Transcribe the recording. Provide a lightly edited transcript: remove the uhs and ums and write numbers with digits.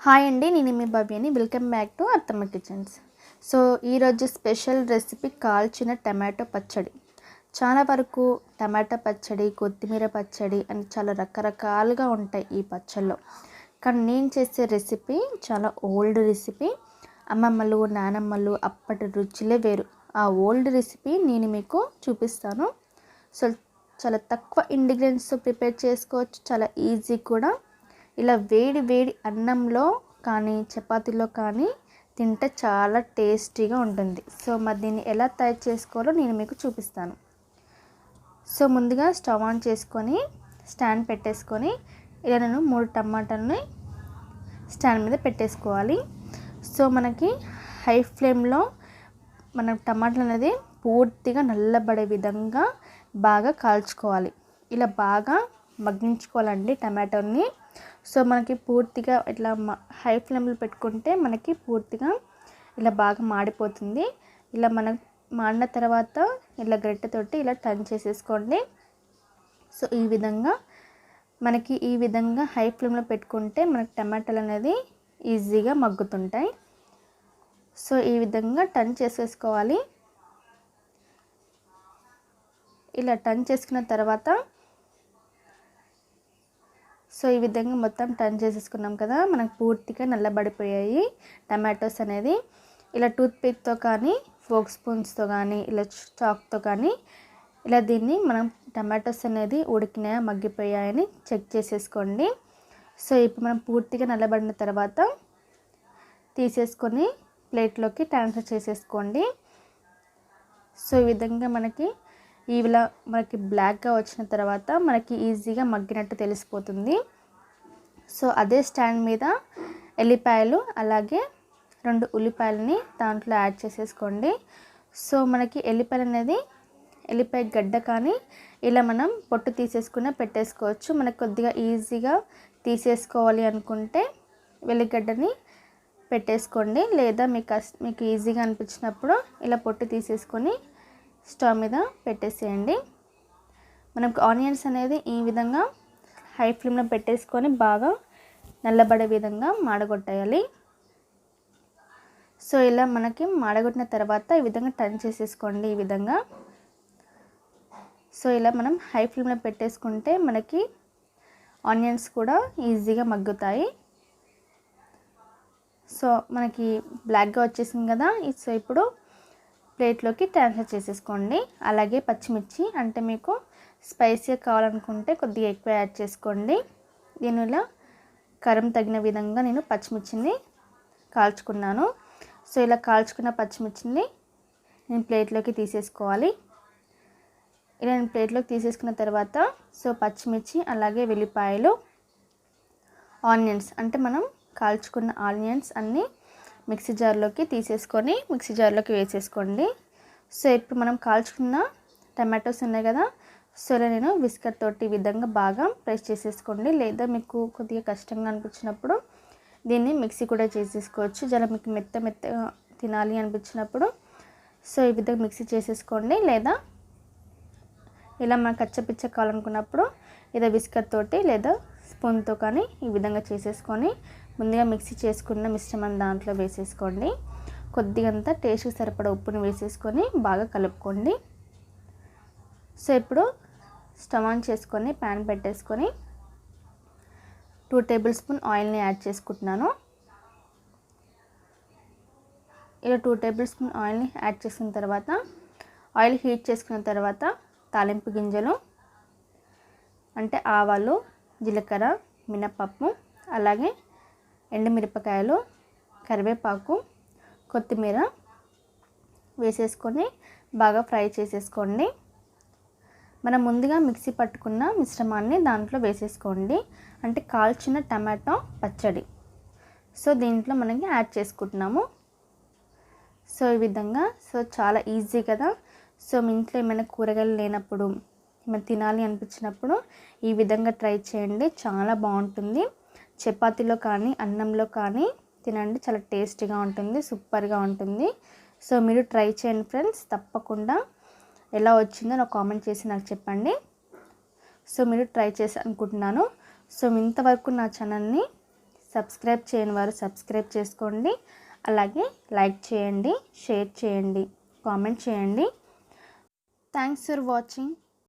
Hi అండి, నేను మీ భవ్యని. Welcome back to అత్తమ్మ కిచెన్స్. సో ఈరోజు స్పెషల్ రెసిపీ కాల్చిన టమాటో పచ్చడి. చాలా వరకు టమాటో పచ్చడి, కొత్తిమీర పచ్చడి అని చాలా రకరకాలుగా ఉంటాయి ఈ పచ్చళ్ళు. కానీ నేను చేసే రెసిపీ చాలా ఓల్డ్ రెసిపీ. అమ్మమ్మలు, నానమ్మలు అప్పటి రుచులే వేరు. ఆ ఓల్డ్ రెసిపీ నేను మీకు చూపిస్తాను. సో చాలా తక్కువ ఇంగ్రీడియంట్స్తో ప్రిపేర్ చేసుకోవచ్చు, చాలా ఈజీ కూడా. ఇలా వేడి వేడి అన్నంలో కానీ చపాతీలో కానీ తింటే చాలా టేస్టీగా ఉంటుంది. సో మరి దీన్ని ఎలా తయారు చేసుకోవాలో నేను మీకు చూపిస్తాను. సో ముందుగా స్టవ్ ఆన్ చేసుకొని స్టాండ్ పెట్టేసుకొని ఇలా నేను 3 టమాటాలని స్టాండ్ మీద పెట్టేసుకోవాలి. సో మనకి హై ఫ్లేమ్లో మన టమాటాలు అనేది పూర్తిగా నల్లబడే విధంగా బాగా కాల్చుకోవాలి. ఇలా బాగా మగ్గించుకోవాలండి టమాటోని. సో మనకి పూర్తిగా ఇట్లా హై ఫ్లేమ్లో పెట్టుకుంటే మనకి పూర్తిగా ఇలా బాగా మాడిపోతుంది. ఇలా మనం మాడిన తర్వాత ఇలా గరిటెతోటి ఇలా టర్న్ చేసేసుకోండి. సో ఈ విధంగా హై ఫ్లేమ్లో పెట్టుకుంటే మనకి టమాటాలు అనేది ఈజీగా మగ్గుతుంటాయి. సో ఈ విధంగా టర్న్ చేసేసుకోవాలి. ఇలా టర్న్ చేసుకున్న తర్వాత సో ఈ విధంగా మొత్తం టర్న్ చేసేసుకున్నాం కదా, మనకు పూర్తిగా నల్లబడిపోయాయి టమాటోస్ అనేది. ఇలా టూత్పిక్తో కానీ ఫోక్ స్పూన్స్తో కానీ ఇలా చాక్తో కానీ ఇలా దీన్ని మనం టమాటోస్ అనేది ఉడికినాయా మగ్గిపోయాయని చెక్ చేసేసుకోండి. సో ఇప్పుడు మనం పూర్తిగా నల్లబడిన తర్వాత తీసేసుకొని ప్లేట్లోకి ట్రాన్స్ఫర్ చేసేసుకోండి. సో ఈ విధంగా ఇలా మనకి బ్లాక్గా వచ్చిన తర్వాత మనకి ఈజీగా మగ్గినట్టు తెలిసిపోతుంది. సో అదే స్టాండ్ మీద ఎల్లిపాయలు అలాగే 2 ఉల్లిపాయలని దాంట్లో యాడ్ చేసేసుకోండి. సో మనకి ఎల్లిపాయ గడ్డ కానీ ఇలా మనం పొట్టు తీసేసుకుని పెట్టేసుకోవచ్చు. మనకు కొద్దిగా ఈజీగా తీసేసుకోవాలి అనుకుంటే వెల్లిగడ్డని పెట్టేసుకోండి, లేదా మీకు ఈజీగా అనిపించినప్పుడు ఇలా పొట్టు తీసేసుకొని స్టవ్ మీద పెట్టేసేయండి. మనకు ఆనియన్స్ అనేది ఈ విధంగా హై ఫ్లేమ్లో పెట్టేసుకొని బాగా నల్లబడే విధంగా మాడగొట్టేయాలి. సో ఇలా మనకి మాడగొట్టిన తర్వాత ఈ విధంగా టర్న్ చేసేసుకోండి. ఈ విధంగా సో ఇలా మనం హై ఫ్లేమ్లో పెట్టేసుకుంటే మనకి ఆనియన్స్ కూడా ఈజీగా మగ్గుతాయి. సో మనకి బ్లాక్గా వచ్చేసింది కదా. సో ఇప్పుడు ప్లేట్లోకి ట్రాన్స్ఫర్ చేసేసుకోండి. అలాగే పచ్చిమిర్చి, అంటే మీకు స్పైసీగా కావాలనుకుంటే కొద్దిగా ఎక్కువ యాడ్ చేసుకోండి. నేను ఇలా కారం తగిన విధంగా నేను పచ్చిమిర్చిని కాల్చుకున్నాను. సో ఇలా కాల్చుకున్న పచ్చిమిర్చిని నేను ప్లేట్లోకి తీసేసుకోవాలి. ఇలా నేను ప్లేట్లోకి తీసేసుకున్న తర్వాత సో పచ్చిమిర్చి అలాగే వెల్లిపాయలు, ఆనియన్స్, అంటే మనం కాల్చుకున్న ఆనియన్స్ అన్నీ మిక్సీ జార్లోకి తీసేసుకొని మిక్సీ జార్లోకి వేసేసుకోండి. సో ఇప్పుడు మనం కాల్చుకున్న టమాటోస్ ఉన్నాయి కదా, సో నేను విస్కర్ తోటి ఈ విధంగా బాగా ప్రెస్ చేసేసుకోండి. లేదా మీకు కొద్దిగా కష్టంగా అనిపించినప్పుడు దీన్ని మిక్సీ కూడా చేసేసుకోవచ్చు. జర మీకు మెత్తగా తినాలి అనిపించినప్పుడు సో ఈ విధంగా మిక్సీ చేసేసుకోండి. లేదా ఇలా మనకు కచ్చపిచ్చ కావాలనుకున్నప్పుడు లేదా విస్కర్ తోటి లేదా స్పూన్తో కానీ ఈ విధంగా చేసేసుకొని ముందుగా మిక్సీ చేసుకున్న మిశ్రమం దాంట్లో వేసేసుకోండి. కొద్దిగంత టేస్ట్కి సరిపడా ఉప్పుని వేసేసుకొని బాగా కలుపుకోండి. సో ఇప్పుడు స్టవ్ ఆన్ చేసుకొని ప్యాన్ పెట్టేసుకొని 2 టేబుల్ స్పూన్ ఆయిల్ని యాడ్ చేసుకుంటున్నాను. ఇలా 2 టేబుల్ స్పూన్ ఆయిల్ని యాడ్ చేసిన తర్వాత ఆయిల్ హీట్ చేసుకున్న తర్వాత తాలింపు గింజలు, అంటే ఆవాలు, జీలకర్ర, మినపప్పు, అలాగే ఎండుమిరపకాయలు, కరివేపాకు, కొత్తిమీర వేసేసుకొని బాగా ఫ్రై చేసేసుకోండి. మనం ముందుగా మిక్సీ పట్టుకున్న మిశ్రమాన్ని దాంట్లో వేసేసుకోండి, అంటే కాల్చిన టమాటో పచ్చడి. సో దీంట్లో మనకి యాడ్ చేసుకుంటున్నాము. సో ఈ విధంగా సో చాలా ఈజీ కదా. సో మీ ఇంట్లో ఏమైనా కూరగాయలు లేనప్పుడు ఏమైనా తినాలి అనిపించినప్పుడు ఈ విధంగా ట్రై చేయండి, చాలా బాగుంటుంది. చపాతీలో కానీ అన్నంలో కానీ తినండి, చాలా టేస్టీగా ఉంటుంది, సూపర్గా ఉంటుంది. సో మీరు ట్రై చేయండి ఫ్రెండ్స్, తప్పకుండా ఎలా వచ్చిందో నాకు కామెంట్ చేసి నాకు చెప్పండి. సో మీరు ట్రై చేసి అనుకుంటున్నాను. సో ఇంతవరకు నా ఛానల్ని సబ్స్క్రైబ్ చేయని వారు సబ్స్క్రైబ్ చేసుకోండి. అలాగే లైక్ చేయండి, షేర్ చేయండి, కామెంట్ చేయండి. Thanks for watching.